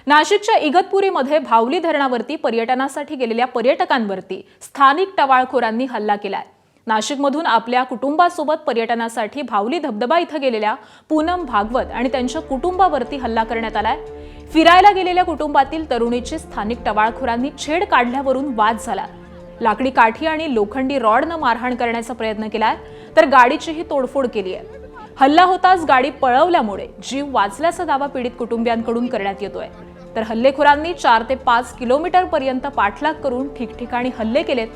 नाशिकच्या इगतपुरीमध्ये भावली धरणावरती पर्यटनासाठी गेलेल्या पर्यटकांवरती स्थानिक टवाळखोरांनी हल्ला केलाय। नाशिकमधून आपल्या कुटुंबासोबत पर्यटनासाठी भावली धबधबा इथं गेलेल्या पूनम भागवत आणि त्यांच्या कुटुंबावरती हल्ला करण्यात आलाय। फिरायला गेलेल्या कुटुंबातील तरुणीची स्थानिक टवाळखोरांनी छेड काढल्यावरून वाद झाला। लाकडी काठी आणि लोखंडी रॉडनं मारहाण करण्याचा प्रयत्न केलाय, तर गाडीचीही तोडफोड केली आहे। हल्ला होताच गाडी पळवल्यामुळे जीव वाचल्याचा दावा पीडित कुटुंबियांकडून करण्यात येतोय। तर हल्लेखोरांनी 4 ते 5 किलोमीटर पर्यंत पाठलाग करून ठिकठिकाणी हल्ले केलेत।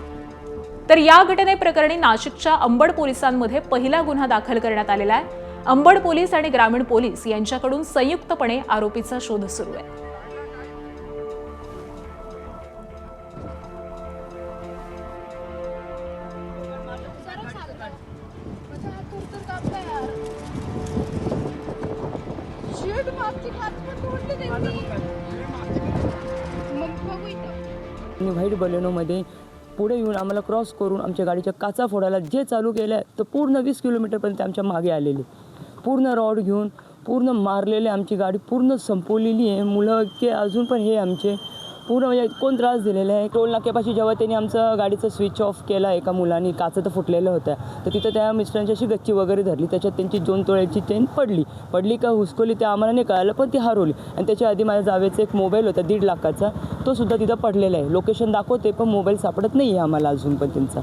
तर या घटनेप्रकरणी नाशिकच्या अंबड पोलिसांमध्ये पहिला गुन्हा दाखल करण्यात आलेला आहे। अंबड पोलीस आणि ग्रामीण पोलीस यांच्याकडून संयुक्तपणे आरोपीचा शोध सुरू आहे। व्हाईट बलेनोमध्ये पुढे येऊन आम्हाला क्रॉस करून आमच्या गाडीच्या काचा फोडायला जे चालू केलं तर पूर्ण 20 किलोमीटरपर्यंत आमच्या मागे आलेले, पूर्ण रॉड घेऊन पूर्ण मारलेले, आमची गाडी पूर्ण संपवलेली आहे। मुलं की अजून पण हे आमचे पूर्ण म्हणजे कोण त्रास दिलेला आहे। टोल नाक्यापाशी जेव्हा त्यांनी आमचं गाडीचं स्विच ऑफ केला, एका मुलांनी काचा तर फुटलेलं होत्या, तर तिथं त्या मिस्टरांची अशी गच्ची वगैरे धरली, त्याच्यात त्यांची 2 तोळ्याची चेन पडली का हुसकवली ते आम्हाला नाही कळालं, पण ती हरवली। आणि त्याच्या आधी माझ्या जावेचा एक मोबाईल होता 1.5 लाखाचा, तो सुद्धा तिथं पडलेला आहे। लोकेशन दाखवते पण मोबाईल सापडत नाही आहे आम्हाला अजून पण त्यांचा।